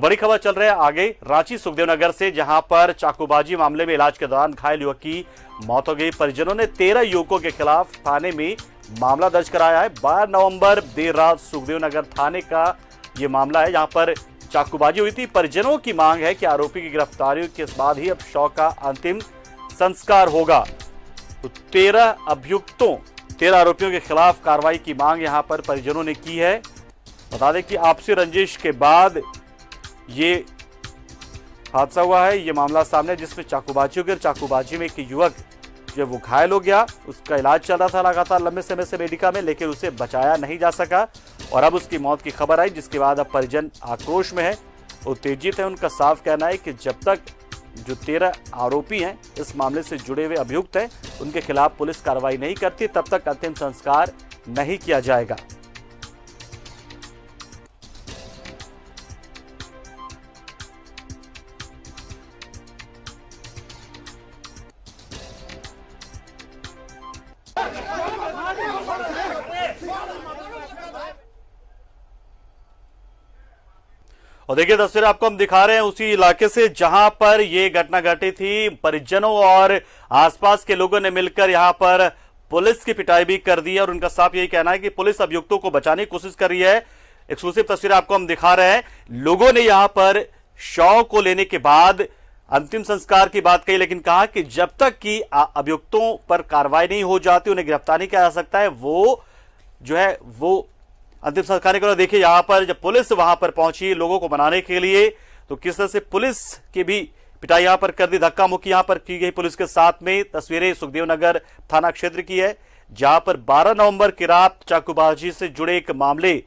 बड़ी खबर चल रही है आगे रांची सुखदेव नगर से, जहां पर चाकूबाजी मामले में इलाज के दौरान घायल युवक की मौत हो गई। परिजनों ने 13 युवकों के खिलाफ थाने में मामला दर्ज कराया है। 12 नवंबर देर रात सुखदेव नगर थाने का यह मामला है, जहां पर चाकूबाजी हुई थी। परिजनों की मांग है कि आरोपी की गिरफ्तारी के बाद ही अब शव का अंतिम संस्कार होगा। तो 13 आरोपियों के खिलाफ कार्रवाई की मांग यहां पर परिजनों ने की है। बता दें कि आपसी रंजिश के बाद ये हादसा हुआ है। ये मामला सामने जिसमें चाकूबाजी हो गई। चाकूबाजी में एक युवक जो वो घायल हो गया, उसका इलाज चल रहा था लगातार लंबे समय से मेडिका में, लेकिन उसे बचाया नहीं जा सका और अब उसकी मौत की खबर आई, जिसके बाद अब परिजन आक्रोश में है, उत्तेजित है। उनका साफ कहना है कि जब तक जो 13 आरोपी हैं इस मामले से जुड़े हुए अभियुक्त हैं उनके खिलाफ पुलिस कार्रवाई नहीं करती, तब तक अंतिम संस्कार नहीं किया जाएगा। और देखिए तस्वीर आपको हम दिखा रहे हैं उसी इलाके से जहां पर यह घटना घटी थी। परिजनों और आसपास के लोगों ने मिलकर यहां पर पुलिस की पिटाई भी कर दी है और उनका साफ यही कहना है कि पुलिस अभियुक्तों को बचाने की कोशिश कर रही है। एक्सक्लूसिव तस्वीर आपको हम दिखा रहे हैं। लोगों ने यहां पर शव को लेने के बाद अंतिम संस्कार की बात कही, लेकिन कहा कि जब तक कि अभियुक्तों पर कार्रवाई नहीं हो जाती, उन्हें गिरफ्तार नहीं किया जा सकता है, वो जो है वो अंतिम संस्कार को। देखिए यहां पर जब पुलिस वहां पर पहुंची लोगों को मनाने के लिए, तो किस तरह से पुलिस की भी पिटाई यहां पर कर दी, धक्का मुक्की यहां पर की गई पुलिस के साथ में। तस्वीरें सुखदेव नगर थाना क्षेत्र की है, जहां पर 12 नवंबर की रात चाकूबाजी से जुड़े एक मामले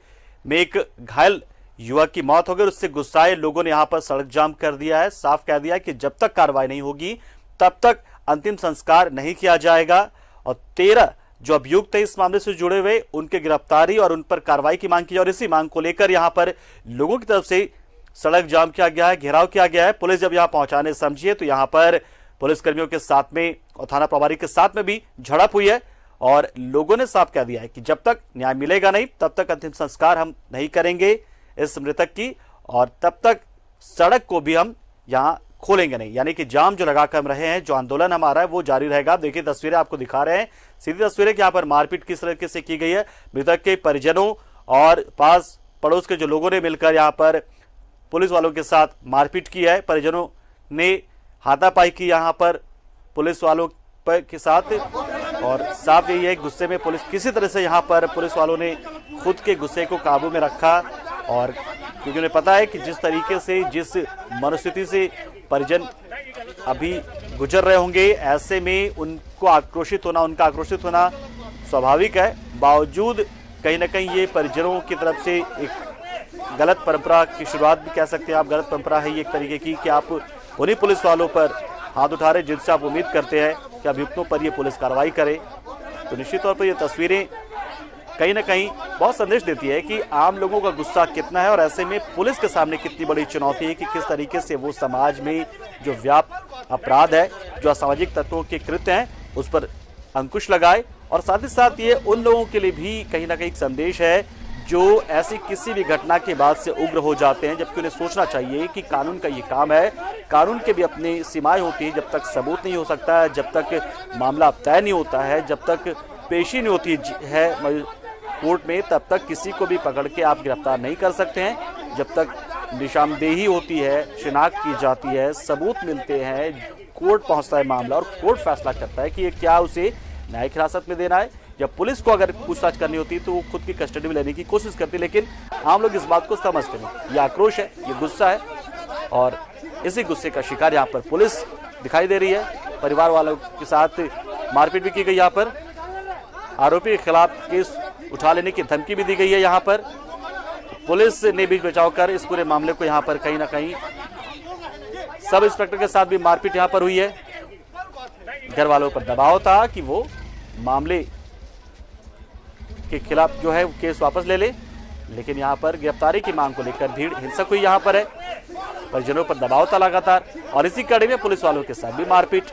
में एक घायल युवक की मौत हो गई। उससे गुस्साए लोगों ने यहां पर सड़क जाम कर दिया है, साफ कह दिया कि जब तक कार्रवाई नहीं होगी तब तक अंतिम संस्कार नहीं किया जाएगा। और 13 जो अभियुक्त है इस मामले से जुड़े हुए, उनके गिरफ्तारी और उन पर कार्रवाई की मांग की। और इसी मांग को लेकर यहां पर लोगों की तरफ से सड़क जाम किया गया है, घेराव किया गया है। पुलिस जब यहां पहुंचाने समझी है तो यहां पर पुलिसकर्मियों के साथ में और थाना प्रभारी के साथ में भी झड़प हुई है और लोगों ने साफ कह दिया है कि जब तक न्याय मिलेगा नहीं तब तक अंतिम संस्कार हम नहीं करेंगे इस मृतक की, और तब तक सड़क को भी हम यहां खोलेंगे नहीं। यानी कि जाम जो लगाकर हम रहे हैं, जो आंदोलन हमारा है वो जारी रहेगा। आप देखिए तस्वीरें आपको दिखा रहे हैं, सीधी तस्वीरें कि यहाँ पर मारपीट किस तरीके से की गई है। मृतक के परिजनों और पास पड़ोस के जो लोगों ने मिलकर यहाँ पर पुलिस वालों के साथ मारपीट की है। परिजनों ने हाथापाई की यहाँ पर पुलिस वालों के साथ, और साफ यही है गुस्से में पुलिस किसी तरह से यहाँ पर पुलिस वालों ने खुद के गुस्से को काबू में रखा। और क्योंकि उन्हें पता है कि जिस तरीके से, जिस मनोस्थिति से परिजन अभी गुजर रहे होंगे, ऐसे में उनका आक्रोशित होना स्वाभाविक है। बावजूद कहीं ना कहीं ये परिजनों की तरफ से एक गलत परंपरा की शुरुआत भी कह सकते हैं आप। गलत परंपरा है ये एक तरीके की कि आप उन्हीं पुलिस वालों पर हाथ उठा रहे जिनसे आप उम्मीद करते हैं कि अभियुक्तों पर ये पुलिस कार्रवाई करे। तो निश्चित तौर पर ये तस्वीरें कहीं ना कहीं बहुत संदेश देती है कि आम लोगों का गुस्सा कितना है और ऐसे में पुलिस के सामने कितनी बड़ी चुनौती है कि किस तरीके से वो समाज में जो व्याप्त अपराध है, जो असामाजिक तत्वों के कृत्य हैं, उस पर अंकुश लगाए। और साथ ही साथ ये उन लोगों के लिए भी कहीं ना कहीं एक संदेश है जो ऐसी किसी भी घटना के बाद से उग्र हो जाते हैं, जबकि उन्हें सोचना चाहिए कि कानून का ये काम है, कानून के भी अपनी सीमाएं होती हैं। जब तक सबूत नहीं हो सकता है, जब तक मामला तय नहीं होता है, जब तक पेशी नहीं होती है कोर्ट में, तब तक किसी को भी पकड़ के आप गिरफ्तार नहीं कर सकते हैं। जब तक निशानदेही होती है, शिनाख्त की जाती है, सबूत मिलते हैं, कोर्ट पहुंचता है मामला और कोर्ट फैसला करता है कि ये क्या उसे न्यायिक हिरासत में देना है। जब पुलिस को अगर पूछताछ करनी होती है तो वो खुद की कस्टडी में लेने की कोशिश करती है, लेकिन आम लोग इस बात को समझते नहीं। ये आक्रोश है, ये गुस्सा है और इसी गुस्से का शिकार यहाँ पर पुलिस दिखाई दे रही है। परिवार वालों के साथ मारपीट भी की गई, यहाँ पर आरोपी के खिलाफ केस उठा लेने की धमकी भी दी गई है। यहाँ पर पुलिस ने बीच बचाव कर इस पूरे मामले को यहाँ पर कहीं ना कहीं सब इंस्पेक्टर के साथ भी मारपीट यहाँ पर हुई है। घर वालों पर दबाव था कि वो मामले के खिलाफ जो है केस वापस ले ले, लेकिन यहाँ पर गिरफ्तारी की मांग को लेकर भीड़ हिंसक हुई यहाँ पर है। परिजनों पर दबाव था लगातार और इसी कड़ी में पुलिस वालों के साथ भी मारपीट।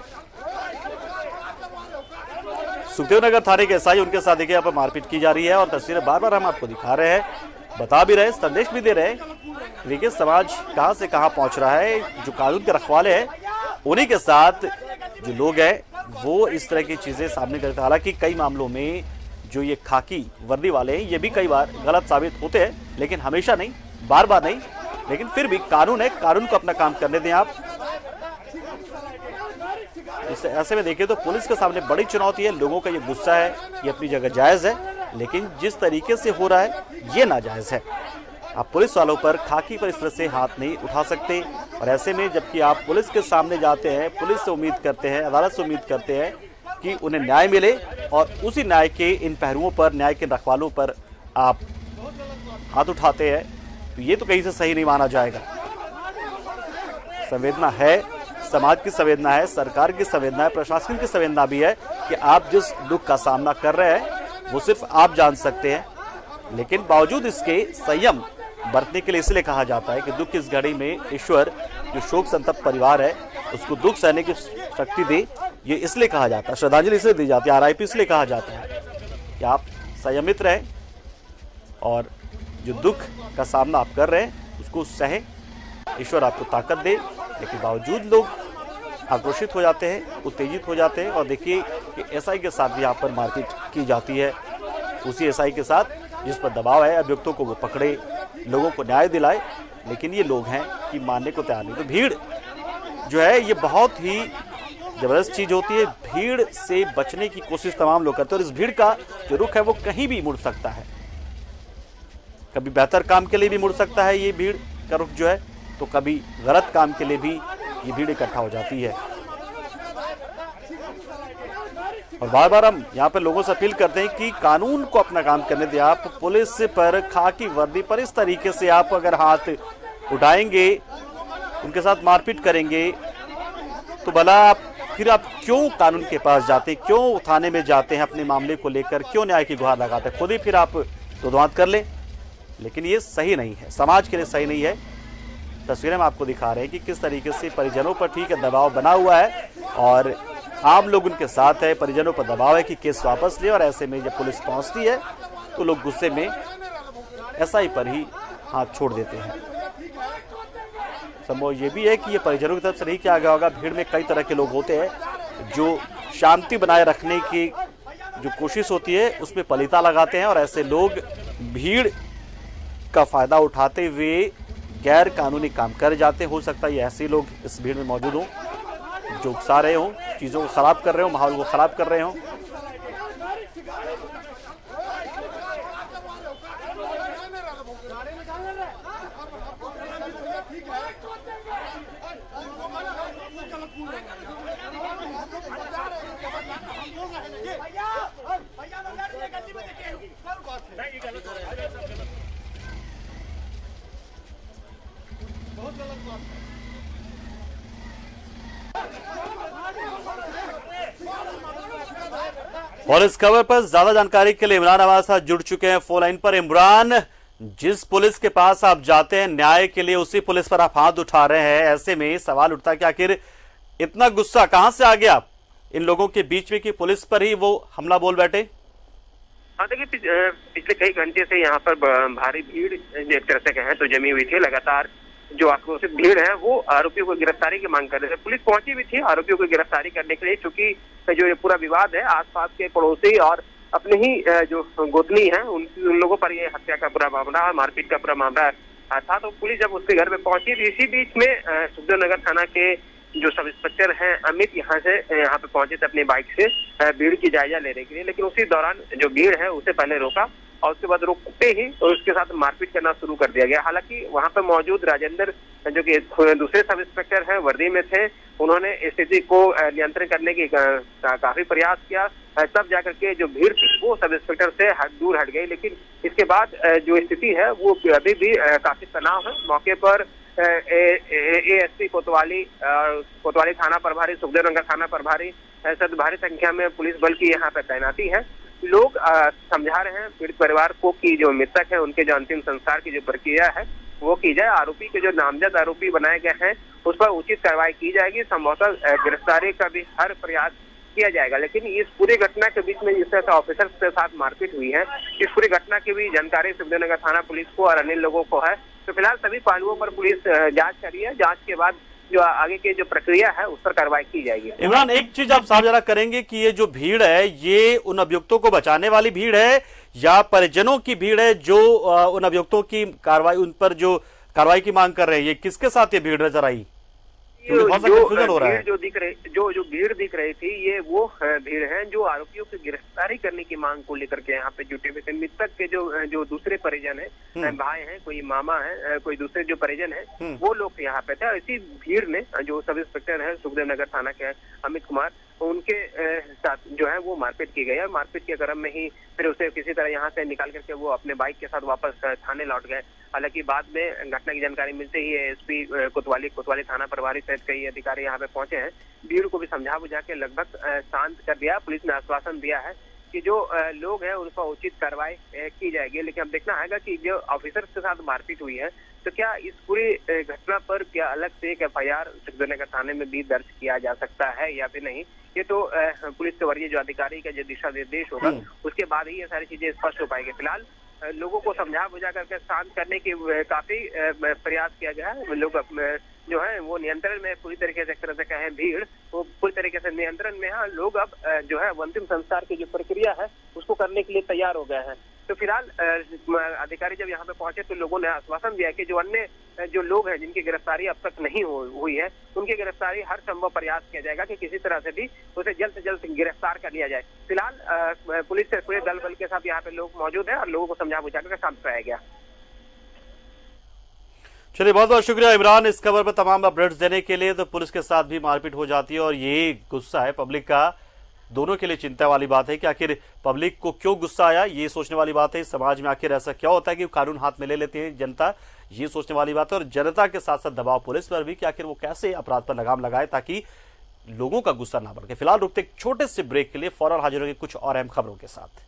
सुखदेव नगर थाने के एसआई उनके साथ देखिए यहाँ पर मारपीट की जा रही है और तस्वीरें बार बार हम आपको दिखा रहे हैं। बता भी रहे, संदेश भी दे रहे हैं। देखिए समाज कहां से कहां पहुंच रहा है। जो कानून के रखवाले हैं उन्हीं के साथ जो लोग हैं वो इस तरह की चीजें सामने करते हैं। हालांकि कई मामलों में जो ये खाकी वर्दी वाले हैं ये भी कई बार गलत साबित होते हैं, लेकिन हमेशा नहीं, बार बार नहीं। लेकिन फिर भी कानून है, कानून को अपना काम करने दें आप। ऐसे में देखिए तो पुलिस के सामने बड़ी चुनौती है। लोगों का ये गुस्सा है, ये अपनी जगह जायज है, लेकिन जिस तरीके से हो रहा है ये नाजायज है। आप पुलिस वालों पर, खाकी पर इस तरह से हाथ नहीं उठा सकते। और ऐसे में जबकि आप पुलिस के सामने जाते हैं, पुलिस से उम्मीद करते हैं, अदालत से उम्मीद करते हैं कि उन्हें न्याय मिले, और उसी न्याय के इन पहलुओं पर, न्याय के रखवालों पर आप हाथ उठाते हैं, तो ये तो कहीं से सही नहीं माना जाएगा। संवेदना है, समाज की संवेदना है, सरकार की संवेदना है, प्रशासन की संवेदना भी है कि आप जिस दुख का सामना कर रहे हैं वो सिर्फ आप जान सकते हैं। लेकिन बावजूद इसके संयम बरतने के लिए इसलिए कहा जाता है कि दुख की इस घड़ी में ईश्वर जो शोक संतप्त परिवार है उसको दुख सहने की शक्ति दे, ये इसलिए कहा जाता है। श्रद्धांजलि इसलिए दी जाती है, RIP इसलिए कहा जाता है कि आप संयमित रहें और जो दुख का सामना आप कर रहे हैं उसको सहें, ईश्वर आपको ताकत दे। लेकिन बावजूद लोग आक्रोशित हो जाते हैं, उत्तेजित हो जाते हैं। और देखिए कि SI के साथ भी यहाँ पर मारपीट की जाती है, उसी SI के साथ जिस पर दबाव है अभियुक्तों को वो पकड़े, लोगों को न्याय दिलाए। लेकिन ये लोग हैं कि मानने को तैयार नहीं। तो भीड़ जो है ये बहुत ही जबरदस्त चीज होती है। भीड़ से बचने की कोशिश तमाम लोग करते हैं, और इस भीड़ का जो रुख है वो कहीं भी मुड़ सकता है। कभी बेहतर काम के लिए भी मुड़ सकता है ये भीड़ का रुख जो है, तो कभी गलत काम के लिए भी ये भीड़ इकट्ठा हो जाती है। और बार बार हम यहाँ पर लोगों से अपील करते हैं कि कानून को अपना काम करने दें। आप पुलिस पर, खाकी वर्दी पर इस तरीके से आप अगर हाथ उठाएंगे, उनके साथ मारपीट करेंगे, तो भला फिर आप क्यों कानून के पास जाते हैं, क्यों थाने में जाते हैं अपने मामले को लेकर, क्यों न्याय की गुहार लगाते हैं? खुद ही फिर आप तुदवात कर लें। लेकिन ये सही नहीं है, समाज के लिए सही नहीं है। तस्वीरें हम आपको दिखा रहे हैं कि किस तरीके से परिजनों पर ठीक है दबाव बना हुआ है, और आम लोग उनके साथ है, परिजनों पर दबाव है कि केस वापस ले। और ऐसे में जब पुलिस पहुंचती है तो लोग गुस्से में SI पर ही हाथ छोड़ देते हैं। संभव ये भी है कि ये परिजनों की तरफ से नहीं किया गया होगा। भीड़ में कई तरह के लोग होते हैं जो शांति बनाए रखने की जो कोशिश होती है उसमें पलीता लगाते हैं, और ऐसे लोग भीड़ का फायदा उठाते हुए गैर कानूनी काम कर जाते हैं। हो सकता है ये ऐसे लोग इस भीड़ में मौजूद हों जो उकसा रहे हों, चीजों को खराब कर रहे हो, माहौल को खराब कर रहे हों। और इस खबर पर ज्यादा जानकारी के लिए इमरान हमारे साथ जुड़ चुके हैं फोन लाइन पर। इमरान, जिस पुलिस के पास आप जाते हैं न्याय के लिए, उसी पुलिस पर आप हाथ उठा रहे हैं। ऐसे में सवाल उठता है कि आखिर इतना गुस्सा कहां से आ गया इन लोगों के बीच में कि पुलिस पर ही वो हमला बोल बैठे? हाँ देखिए, पिछले कई घंटे से यहाँ पर भारी भीड़ एक तरह से कहें तो जमी हुई थी। लगातार जो आक्रोशित भीड़ है वो आरोपियों को गिरफ्तारी की मांग कर रहे थे। पुलिस पहुंची भी थी आरोपियों को गिरफ्तारी करने के लिए, क्योंकि जो ये पूरा विवाद है आसपास के पड़ोसी और अपने ही जो गोतनी है उन लोगों पर ये हत्या का पूरा मामला, मारपीट का पूरा मामला था। तो पुलिस जब उसके घर में पहुंची थी, इसी बीच में सुखदेव नगर थाना के जो सब इंस्पेक्टर हैं अमित यहाँ पे पहुंचे थे अपनी बाइक से भीड़ की जायजा लेने के लिए। लेकिन उसी दौरान जो भीड़ है उसे पहले रोका और उसके बाद रोकते ही उसके साथ मारपीट करना शुरू कर दिया गया। हालांकि वहां पर मौजूद राजेंद्र जो कि दूसरे सब इंस्पेक्टर हैं, वर्दी में थे, उन्होंने स्थिति को नियंत्रण करने की काफी प्रयास किया। तब जाकर के जो भीड़ थी वो सब इंस्पेक्टर से दूर हट गई। लेकिन इसके बाद जो स्थिति है वो अभी भी काफी तनाव है। मौके पर ASP कोतवाली थाना प्रभारी, सुखदेव नगर थाना प्रभारी सहित भारी संख्या में पुलिस बल की यहाँ पे तैनाती है। लोग समझा रहे हैं पीड़ित परिवार को कि जो मृतक है उनके जो अंतिम संस्कार की जो प्रक्रिया है वो की जाए। आरोपी के जो नामजद आरोपी बनाए गए हैं उस पर उचित कार्रवाई की जाएगी। संभवतः गिरफ्तारी का भी हर प्रयास किया जाएगा। लेकिन इस पूरी घटना के बीच में जिस तरह से ऑफिसर्स के साथ मारपीट हुई है, इस पूरी घटना की भी जानकारी सुखदेवनगर थाना पुलिस को और अन्य लोगों को है। तो फिलहाल सभी पहलुओं पर पुलिस जांच कर रही है। जांच के बाद जो आगे की जो प्रक्रिया है उस पर कार्रवाई की जाएगी। इमरान, एक चीज आप साफ जरा करेंगे कि ये जो भीड़ है ये उन अभियुक्तों को बचाने वाली भीड़ है या परिजनों की भीड़ है जो उन अभियुक्तों की कार्रवाई, उन पर जो कार्रवाई की मांग कर रहे हैं? ये किसके साथ ये भीड़ नजर आई? जो भीड़ दिख रही थी ये वो भीड़ है जो आरोपियों की गिरफ्तारी करने की मांग को लेकर के यहाँ पे जुटे हुए थे। मृतक के जो दूसरे परिजन है, भाई हैं, कोई मामा है, कोई दूसरे जो परिजन है, वो लोग यहाँ पे थे। इसी भीड़ ने जो सब इंस्पेक्टर है सुखदेवनगर थाना के अमित कुमार, उनके साथ जो है वो मारपीट की गई है। मारपीट के क्रम में ही फिर उसे किसी तरह यहाँ से निकाल करके वो अपने बाइक के साथ वापस थाने लौट गए। हालांकि बाद में घटना की जानकारी मिलते ही एसपी कोतवाली थाना प्रभारी सहित कई अधिकारी यहाँ पे पहुंचे हैं। भीड़ को भी समझा बुझा के लगभग शांत कर दिया। पुलिस ने आश्वासन दिया है कि जो लोग हैं उनका उचित कार्रवाई की जाएगी। लेकिन अब देखना है कि जो ऑफिसर्स के साथ मारपीट हुई है तो क्या इस पूरी घटना पर क्या अलग से एक FIR सुखदेवनगर थाने में भी दर्ज किया जा सकता है या फिर नहीं, ये तो पुलिस के वरीय जो अधिकारी का जो दिशा निर्देश होगा उसके बाद ही ये सारी चीजें स्पष्ट हो पाएंगी। फिलहाल लोगों को समझा बुझा करके शांत करने की काफी प्रयास किया गया है। लोग जो है वो नियंत्रण में पूरी तरीके से, एक तरह से कहें भीड़ वो पूरी तरीके से नियंत्रण में है। लोग अब जो है अंतिम संस्कार की जो प्रक्रिया है उसको करने के लिए तैयार हो गए हैं। तो फिलहाल अधिकारी जब यहाँ पे पहुंचे तो लोगों ने आश्वासन दिया कि जो अन्य जो लोग हैं जिनकी गिरफ्तारी अब तक नहीं हुई है उनकी गिरफ्तारी हर संभव प्रयास किया जाएगा कि किसी तरह से भी उसे जल्द से जल्द गिरफ्तार कर लिया जाए। फिलहाल पुलिस से पूरे दल बल के साथ यहाँ पे लोग मौजूद हैं और लोगों को समझा बुझा कर शांत कराया गया। चलिए, बहुत बहुत शुक्रिया इमरान इस खबर पर तमाम अपडेट्स देने के लिए। तो पुलिस के साथ भी मारपीट हो जाती है और ये गुस्सा है पब्लिक का, दोनों के लिए चिंता वाली बात है कि आखिर पब्लिक को क्यों गुस्सा आया, ये सोचने वाली बात है। समाज में आखिर ऐसा क्या होता है कि कानून हाथ में ले लेती है जनता, ये सोचने वाली बात है। और जनता के साथ साथ दबाव पुलिस पर भी कि आखिर वो कैसे अपराध पर लगाम लगाए ताकि लोगों का गुस्सा ना बढ़े। फिलहाल रुकते एक छोटे से ब्रेक के लिए, फौरन हाजिर होंगे कुछ और अहम खबरों के साथ।